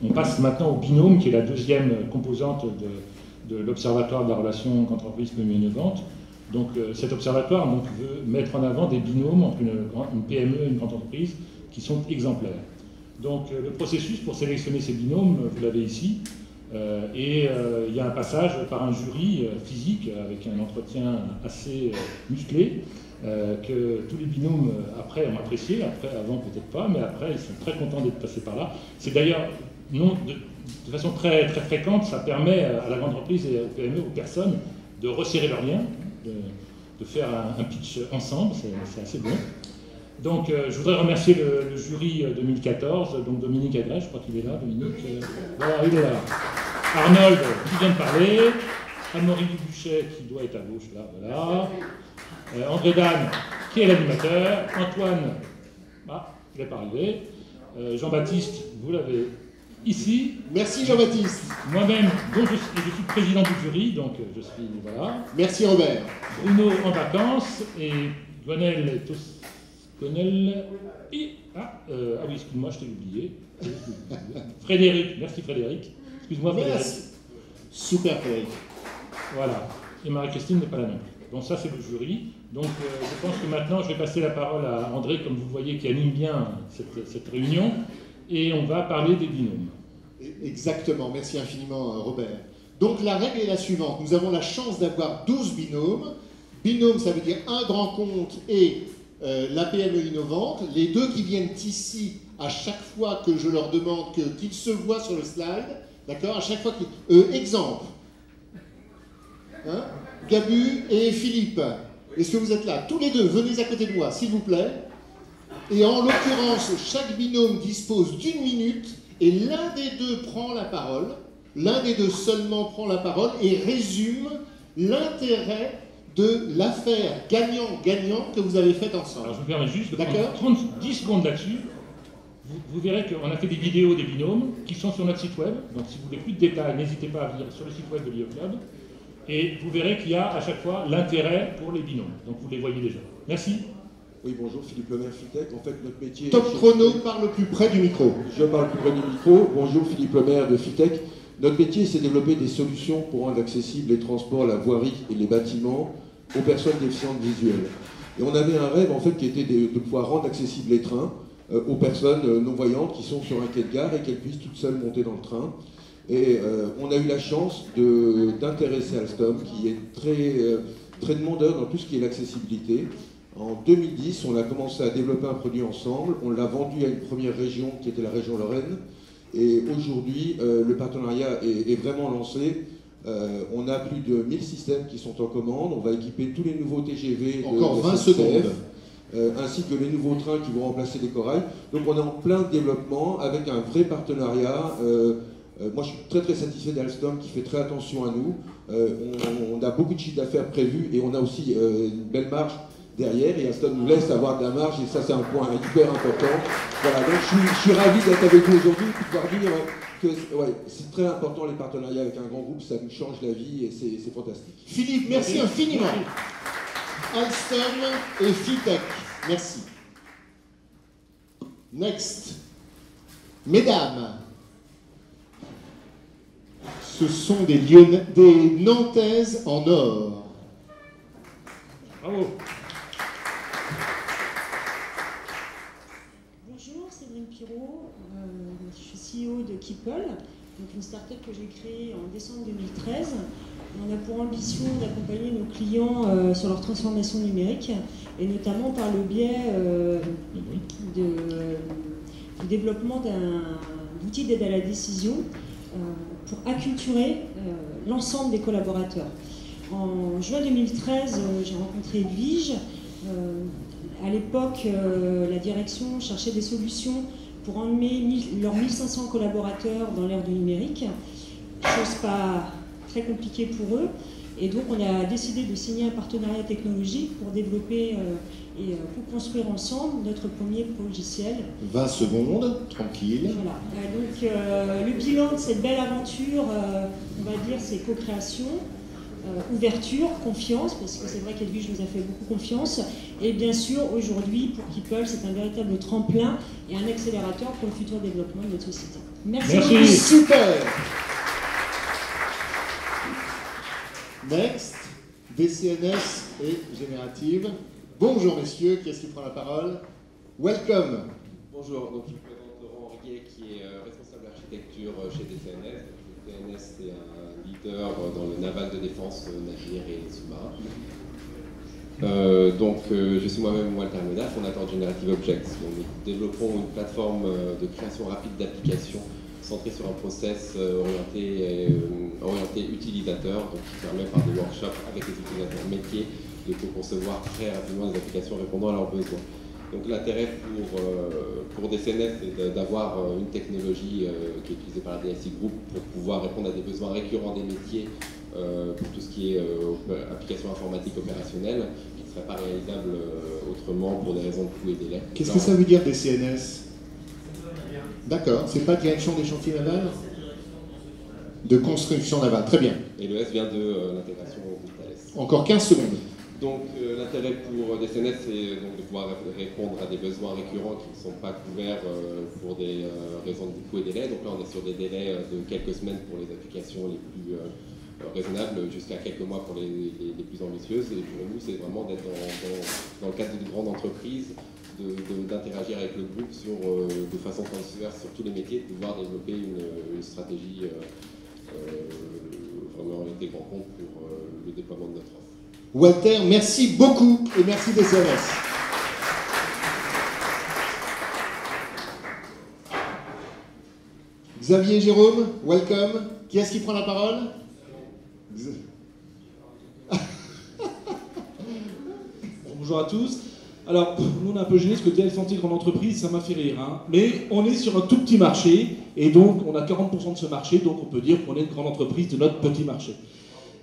On passe maintenant au binôme, qui est la deuxième composante de l'Observatoire de la relation qu'entreprise PME innovante. Donc cet observatoire donc, veut mettre en avant des binômes entre une PME et une grande entreprise qui sont exemplaires. Donc le processus pour sélectionner ces binômes, vous l'avez ici, et il y a un passage par un jury physique avec un entretien assez musclé, que tous les binômes après ont apprécié, avant peut-être pas, mais après ils sont très contents d'être passés par là. C'est d'ailleurs de façon très, très fréquente, ça permet à la grande entreprise et aux PME, aux personnes, de resserrer leurs liens, de faire un pitch ensemble, c'est assez bon. Donc je voudrais remercier le jury 2014, donc Dominique Agrès, je crois qu'il est là, Dominique. Voilà, il est là. Arnold, qui vient de parler. Anne-Marie Dubuchet, qui doit être à gauche, là, voilà. André Dan, qui est l'animateur. Antoine, il n'est pas arrivé. Jean-Baptiste, vous l'avez ici. Merci Jean-Baptiste. Moi-même, donc je suis président du jury, donc je suis, voilà. Merci Robert. Bruno en vacances, et Gonel et... oui, excuse-moi, je t'ai oublié. Frédéric, merci Frédéric. Excuse-moi Frédéric. Super Frédéric. Voilà. Et Marie-Christine n'est pas là non plus. Bon, ça c'est le jury. Donc je pense que maintenant je vais passer la parole à André, comme vous le voyez, qui anime bien cette réunion. Et on va parler des binômes. Exactement, merci infiniment Robert. Donc la règle est la suivante. Nous avons la chance d'avoir 12 binômes. Binôme, ça veut dire un grand compte et la PME innovante. Les deux qui viennent ici, à chaque fois que je leur demande qu'ils se voient sur le slide, d'accord, à chaque fois qu'ils... exemple. Hein, Gabu et Philippe, est-ce que vous êtes là? Tous les deux, venez à côté de moi, s'il vous plaît. Et en l'occurrence, chaque binôme dispose d'une minute et l'un des deux prend la parole, l'un des deux seulement prend la parole et résume l'intérêt de l'affaire gagnant-gagnant que vous avez faite ensemble. Alors je me permets juste de prendre 10 secondes là-dessus. Vous verrez qu'on a fait des vidéos des binômes qui sont sur notre site web. Donc si vous voulez plus de détails, n'hésitez pas à venir sur le site web de l'IE Club. Et vous verrez qu'il y a à chaque fois l'intérêt pour les binômes. Donc vous les voyez déjà. Merci. Oui, bonjour, Philippe Lemaire, Fitech. En fait, notre métier... Top chrono, parle plus près du micro. Je parle plus près du micro. Bonjour, Philippe Lemaire de Fitech. Notre métier, c'est développer des solutions pour rendre accessibles les transports, la voirie et les bâtiments aux personnes déficientes visuelles. Et on avait un rêve, en fait, qui était de pouvoir rendre accessibles les trains aux personnes non-voyantes qui sont sur un quai de gare et qu'elles puissent toutes seules monter dans le train. Et on a eu la chance d'intéresser Alstom, qui est très demandeur dans tout ce qui est l'accessibilité. En 2010, on a commencé à développer un produit ensemble. On l'a vendu à une première région, qui était la région Lorraine. Et aujourd'hui, le partenariat est vraiment lancé. On a plus de 1000 systèmes qui sont en commande. On va équiper tous les nouveaux TGV Encore de 20 SNCF, secondes. ainsi que les nouveaux trains qui vont remplacer les corails. Donc on est en plein développement avec un vrai partenariat. Moi je suis très très satisfait d'Alstom qui fait très attention à nous. On a beaucoup de chiffres d'affaires prévus et on a aussi une belle marge derrière, et Alstom nous laisse avoir de la marge, et ça c'est un point hyper important. Voilà, donc je suis ravi d'être avec vous aujourd'hui, de pouvoir dire que c'est très important les partenariats avec un grand groupe, ça nous change la vie et c'est fantastique. Philippe, merci infiniment. Alstom et Fitech, merci. Next. Mesdames, ce sont des Nantaises en or. Bravo. Bonjour, Séverine Pirot, je suis CEO de Keeple, donc une start-up que j'ai créée en décembre 2013. On a pour ambition d'accompagner nos clients sur leur transformation numérique, et notamment par le biais du développement d'outils d'aide à la décision pour acculturer l'ensemble des collaborateurs. En juin 2013, j'ai rencontré Edwige. À l'époque, la direction cherchait des solutions pour emmener leurs 1500 collaborateurs dans l'ère du numérique, chose pas très compliquée pour eux. Et donc, on a décidé de signer un partenariat technologique pour développer et pour construire ensemble notre premier logiciel. 20 secondes, tranquille. Voilà. Donc, le bilan de cette belle aventure, on va dire, c'est co-création, ouverture, confiance, parce que c'est vrai qu'Edwige nous a fait beaucoup confiance. Et bien sûr, aujourd'hui, pour Keeple, c'est un véritable tremplin et un accélérateur pour le futur développement de notre société. Merci. Merci. Super. Next, DCNS et Générative. Bonjour messieurs, qui est-ce qui prend la parole? Welcome. Bonjour, donc je me présente Laurent Riguet qui est responsable architecture chez DCNS. DCNS c'est un leader dans le naval de défense, navire et sous-marin. Je suis moi-même Walter Medal, fondateur de Generative Objects. Nous développons une plateforme de création rapide d'applications centrée sur un process orienté utilisateur, donc qui permet par des workshops avec les utilisateurs métiers de co-concevoir très rapidement des applications répondant à leurs besoins. Donc l'intérêt pour DCNS, c'est d'avoir une technologie qui est utilisée par la DSI Group pour pouvoir répondre à des besoins récurrents des métiers pour tout ce qui est applications informatiques opérationnelles, qui ne seraient pas réalisables autrement pour des raisons de coût et délai. Qu'est-ce que ça veut dire DCNS? D'accord, c'est pas direction des chantiers navals? De construction navale, très bien. Et le S vient de l'intégration au groupe Thales. Encore 15 secondes. Donc l'intérêt pour DCNS, c'est donc de pouvoir répondre à des besoins récurrents qui ne sont pas couverts pour des raisons de coût et délai. Donc là, on est sur des délais de quelques semaines pour les applications les plus raisonnables, jusqu'à quelques mois pour les plus ambitieuses. Et pour nous, c'est vraiment d'être dans le cadre d'une grande entreprise, d'interagir avec le groupe de façon transverse sur tous les métiers, de pouvoir développer une stratégie vraiment orientée grand compte pour le déploiement de notre offre. Walter, merci beaucoup et merci DCNS. Xavier et Jérôme, welcome. Qui est-ce qui prend la parole? Bonjour à tous. Alors, nous on est un peu gênés parce que dès santé grande entreprise, ça m'a fait rire. Hein. Mais on est sur un tout petit marché et donc on a 40% de ce marché, donc on peut dire qu'on est une grande entreprise de notre petit marché.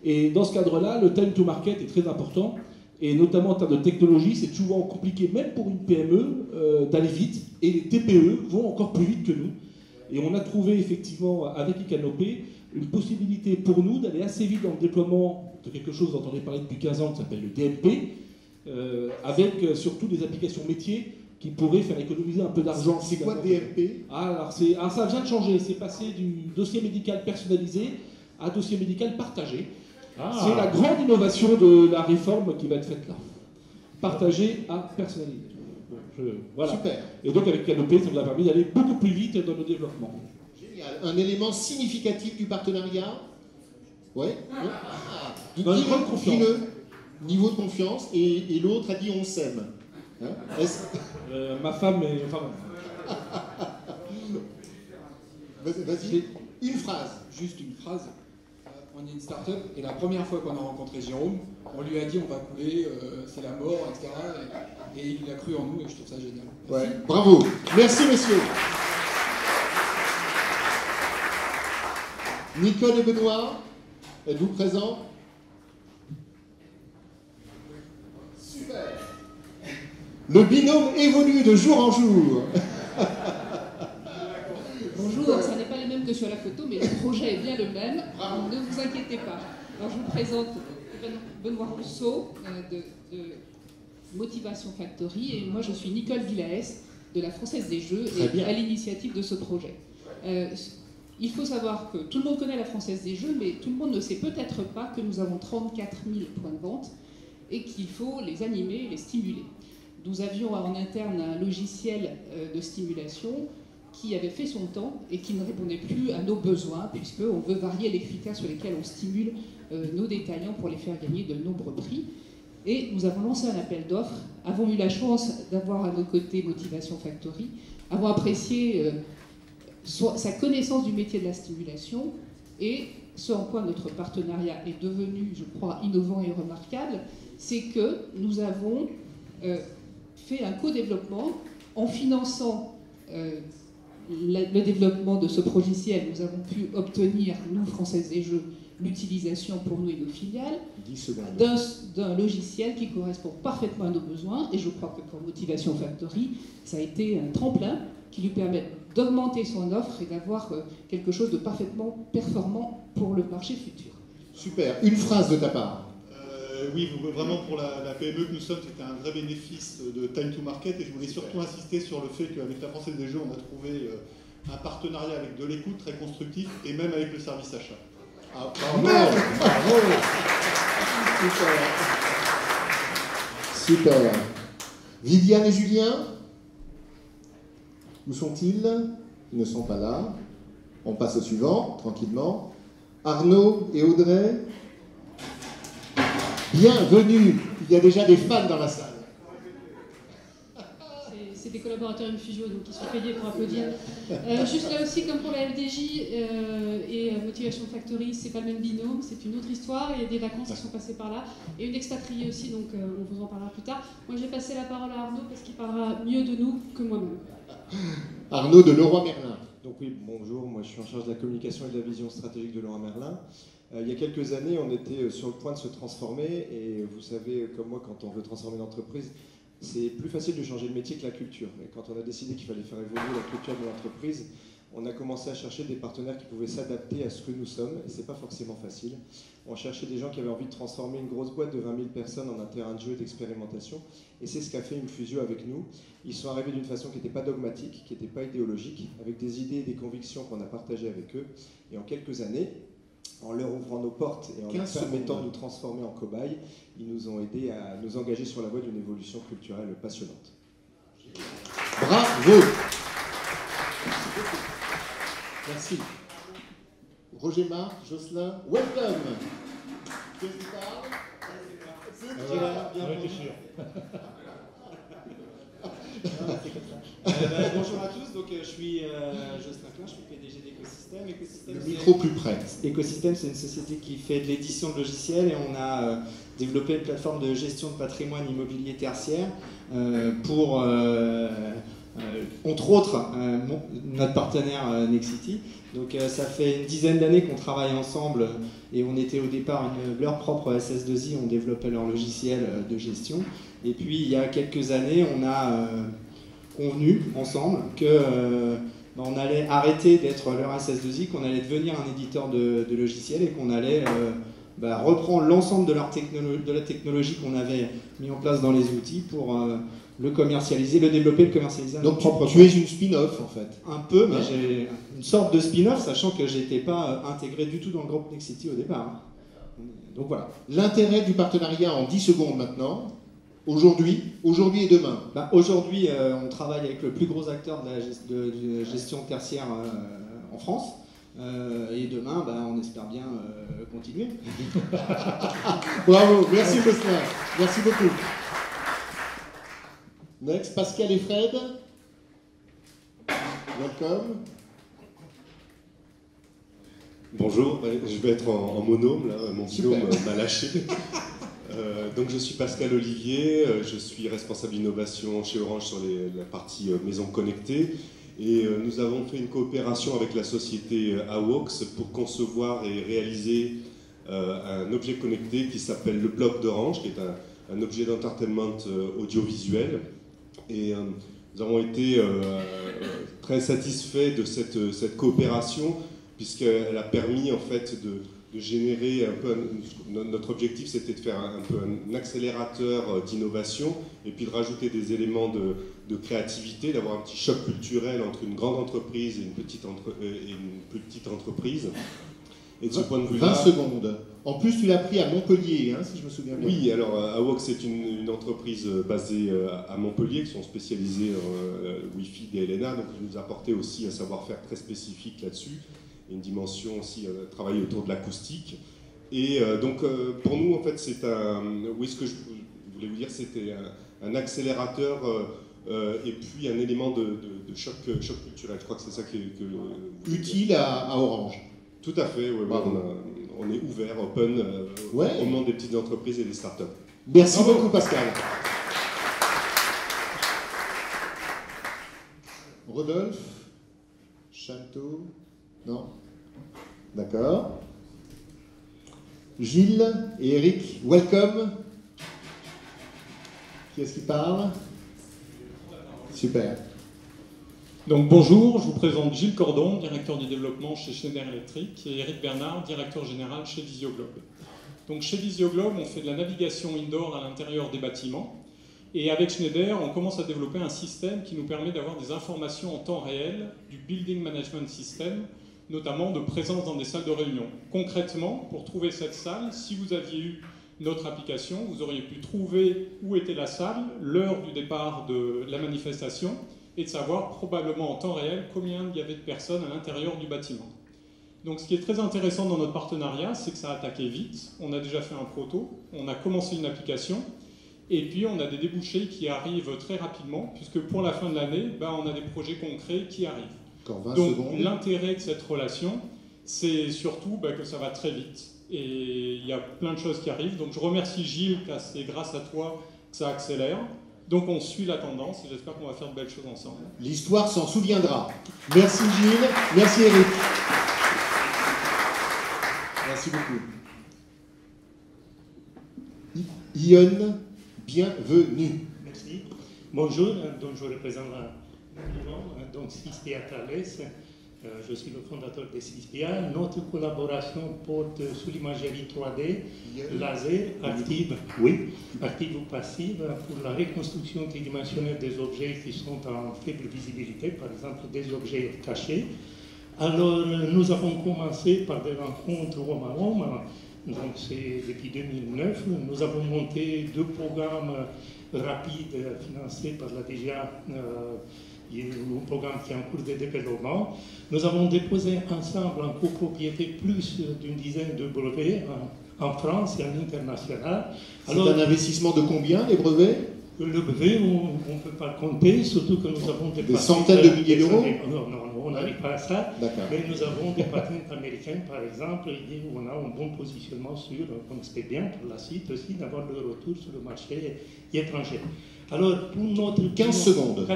Et dans ce cadre-là, le time to market est très important, et notamment en termes de technologie, c'est souvent compliqué, même pour une PME, d'aller vite, et les TPE vont encore plus vite que nous. Et on a trouvé effectivement, avec Icanopé, une possibilité pour nous d'aller assez vite dans le déploiement de quelque chose dont on a parlé depuis 15 ans, qui s'appelle le DMP, avec surtout des applications métiers qui pourraient faire économiser un peu d'argent. C'est quoi DMP? Alors ça vient de changer, c'est passé du dossier médical personnalisé à dossier médical partagé. C'est la grande innovation de la réforme qui va être faite là. Partagé à personnaliser. Voilà. Super. Et donc avec Canopé, ça nous a permis d'aller beaucoup plus vite dans nos développements. Génial. Un élément significatif du partenariat? Oui. Dans une grande confiance. Dis-le. Niveau de confiance. Et l'autre a dit on s'aime. Hein? Ma femme est... Enfin, Vas-y. Une phrase. Juste une phrase. On est une start-up et la première fois qu'on a rencontré Jérôme, on lui a dit on va couler, c'est la mort, etc. Et il a cru en nous et je trouve ça génial. Merci. Ouais. Bravo. Merci messieurs. Nicole et Benoît, êtes-vous présents? Super. Le binôme évolue de jour en jour. Bonjour, ça n'est pas les mêmes que sur la photo, mais le projet est bien le même. Ne vous inquiétez pas. Alors, je vous présente Benoît Rousseau de Motivation Factory et moi je suis Nicole Villaès de la Française des Jeux et à l'initiative de ce projet. Il faut savoir que tout le monde connaît la Française des Jeux, mais tout le monde ne sait peut-être pas que nous avons 34 000 points de vente et qu'il faut les animer et les stimuler. Nous avions en interne un logiciel de stimulation qui avait fait son temps et qui ne répondait plus à nos besoins, puisqu'on veut varier les critères sur lesquels on stimule nos détaillants pour les faire gagner de nombreux prix. Et nous avons lancé un appel d'offres, avons eu la chance d'avoir à nos côtés Motivation Factory, avons apprécié sa connaissance du métier de la stimulation, et ce en quoi notre partenariat est devenu, je crois, innovant et remarquable, c'est que nous avons fait un co-développement en finançant le développement de ce logiciel. Nous avons pu obtenir, nous, Françaises des Jeux, l'utilisation pour nous et nos filiales d'un logiciel qui correspond parfaitement à nos besoins, et je crois que pour Motivation Factory, ça a été un tremplin qui lui permet d'augmenter son offre et d'avoir quelque chose de parfaitement performant pour le marché futur. Super. Une phrase de ta part. Oui, vraiment pour la PME que nous sommes, c'était un vrai bénéfice de time to market, et je voulais surtout insister sur le fait qu'avec la Française des Jeux, on a trouvé un partenariat avec de l'écoute très constructif et même avec le service achat. Ah, bravo, bravo. Super. Super. Viviane et Julien, où sont-ils? Ils ne sont pas là. On passe au suivant, tranquillement. Arnaud et Audrey, bienvenue. Il y a déjà des fans dans la salle. C'est des collaborateurs Infugio, donc ils sont payés pour applaudir. Juste là aussi, comme pour la FDJ et Motivation Factory, c'est pas le même binôme, c'est une autre histoire. Il y a des vacances qui sont passées par là. Et une expatriée aussi, donc on vous en parlera plus tard. Moi, j'ai passé la parole à Arnaud parce qu'il parlera mieux de nous que moi-même. Arnaud de Leroy Merlin. Donc oui, bonjour, moi je suis en charge de la communication et de la vision stratégique de Leroy Merlin. Il y a quelques années, on était sur le point de se transformer, et vous savez, comme moi, quand on veut transformer une entreprise, c'est plus facile de changer de métier que la culture. Et quand on a décidé qu'il fallait faire évoluer la culture de l'entreprise, on a commencé à chercher des partenaires qui pouvaient s'adapter à ce que nous sommes, et c'est pas forcément facile. On cherchait des gens qui avaient envie de transformer une grosse boîte de 20 000 personnes en un terrain de jeu et d'expérimentation, et c'est ce qu'a fait Infusio avec nous. Ils sont arrivés d'une façon qui n'était pas dogmatique, qui n'était pas idéologique, avec des idées et des convictions qu'on a partagées avec eux, et en quelques années, en leur ouvrant nos portes et en leur permettant de nous transformer en cobayes, ils nous ont aidés à nous engager sur la voie d'une évolution culturelle passionnante. Bravo. Merci. Roger Marc, Jocelyn, welcome. Qu'est-ce qui parle? Bonjour à tous, donc je suis Jocelyn Klein, je suis PDG d'Ecosystème. Le micro plus près. Ecosystème, c'est une société qui fait de l'édition de logiciels, et on a développé une plateforme de gestion de patrimoine immobilier tertiaire pour, entre autres, notre partenaire Nexity. Donc ça fait une dizaine d'années qu'on travaille ensemble, et on était au départ leur propre SS2I, on développait leur logiciel de gestion. Et puis il y a quelques années, on a convenu ensemble que on allait arrêter d'être leur SS2I, qu'on allait devenir un éditeur de logiciels, et qu'on allait reprendre l'ensemble de la technologie qu'on avait mis en place dans les outils pour le commercialiser, le développer, le commercialiser. Donc tu es une spin-off en fait. Un peu, mais j'ai une sorte de spin-off, sachant que j'étais pas intégré du tout dans le groupe Nexity au départ. Donc voilà. L'intérêt du partenariat en 10 secondes maintenant. Aujourd'hui et demain. Aujourd'hui, on travaille avec le plus gros acteur de gestion tertiaire en France. Et demain, on espère bien continuer. Bravo, merci Jocelyn. Merci beaucoup. Next, Pascal et Fred. Welcome. Bonjour, je vais être en monôme, là, mon binôme m'a lâché. Donc je suis Pascal Olivier, je suis responsable innovation chez Orange sur la partie maison connectée, et nous avons fait une coopération avec la société AWOX pour concevoir et réaliser un objet connecté qui s'appelle le bloc d'Orange, qui est un objet d'entertainment audiovisuel, et nous avons été très satisfaits de cette coopération, puisqu'elle a permis en fait de générer un peu, notre objectif c'était de faire un peu un accélérateur d'innovation, et puis de rajouter des éléments de créativité, d'avoir un petit choc culturel entre une grande entreprise et une petite entreprise. Et de ce point de vue-là... 20 secondes. En plus, tu l'as pris à Montpellier, hein, si je me souviens bien. Oui, alors AWOX c'est une entreprise basée à Montpellier, qui sont spécialisées en Wi-Fi, DLNA, donc ils nous apportaient aussi un savoir-faire très spécifique là-dessus, et une dimension aussi, travailler autour de l'acoustique. Et donc pour nous, en fait, c'est un... Oui, ce que je voulais vous dire, c'était un accélérateur et puis un élément de choc culturel. Je crois que c'est ça que utile à Orange. Tout à fait, ouais, on est ouvert, open, au monde des petites entreprises et des startups. Merci beaucoup Pascal. Rodolphe, Chanto, non? D'accord. Gilles et Eric, welcome. Qui est-ce qui parle? Super. Donc bonjour, je vous présente Gilles Cordon, directeur du développement chez Schneider Electric, et Eric Bernard, directeur général chez Visioglobe. Donc chez Visioglobe, on fait de la navigation indoor à l'intérieur des bâtiments. Et avec Schneider, on commence à développer un système qui nous permet d'avoir des informations en temps réel du Building Management System, notamment de présence dans des salles de réunion. Concrètement, pour trouver cette salle, si vous aviez eu notre application, vous auriez pu trouver où était la salle, l'heure du départ de la manifestation, et de savoir probablement en temps réel combien il y avait de personnes à l'intérieur du bâtiment. Donc ce qui est très intéressant dans notre partenariat, c'est que ça a attaqué vite. On a déjà fait un proto, on a commencé une application, et puis on a des débouchés qui arrivent très rapidement, puisque pour la fin de l'année, on a des projets concrets qui arrivent. Donc l'intérêt de cette relation, c'est surtout que ça va très vite. Et il y a plein de choses qui arrivent. Donc je remercie Gilles, car c'est grâce à toi que ça accélère. Donc on suit la tendance et j'espère qu'on va faire de belles choses ensemble. L'histoire s'en souviendra. Merci Gilles, merci Eric. Merci beaucoup. Ion, bienvenue. Merci. Bonjour, donc je représente donc Cispia Thales. Je suis le fondateur de Cispia. Notre collaboration porte sur l'imagerie 3D, laser, active, active ou passive, pour la reconstruction tridimensionnelle des objets qui sont en faible visibilité, par exemple des objets cachés. Alors, nous avons commencé par des rencontres homme à homme, donc c'est depuis 2009. Nous avons monté 2 programmes rapides financés par la DGA. Il y a un programme qui est en cours de développement. Nous avons déposé ensemble en copropriété plus d'une dizaine de brevets en France et à l'international. C'est un investissement de combien, les brevets? Le brevet, on ne peut pas le compter, surtout que nous avons des centaines de milliers d'euros. Non, on n'arrive pas à ça. Mais nous avons des patents américains, par exemple, et on a un bon positionnement sur, on espère bien pour la suite aussi, d'avoir le retour sur le marché étranger. Alors, pour notre 4 secondes.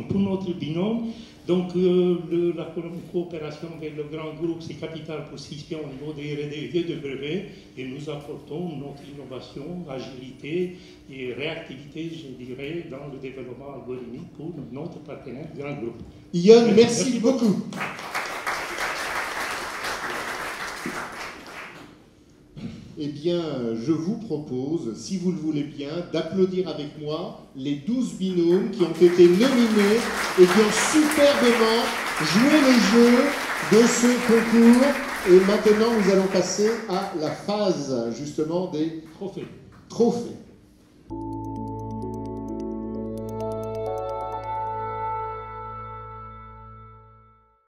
Pour notre binôme, donc la coopération avec le grand groupe, c'est capital pour Cispia au niveau des R&D et de brevets, et nous apportons notre innovation, agilité et réactivité, je dirais, dans le développement algorithmique pour notre partenaire grand groupe. Ion, merci beaucoup. Eh bien, je vous propose, si vous le voulez bien, d'applaudir avec moi les 12 binômes qui ont été nominés et qui ont superbement joué le jeu de ce concours. Et maintenant, nous allons passer à la phase, justement, des trophées.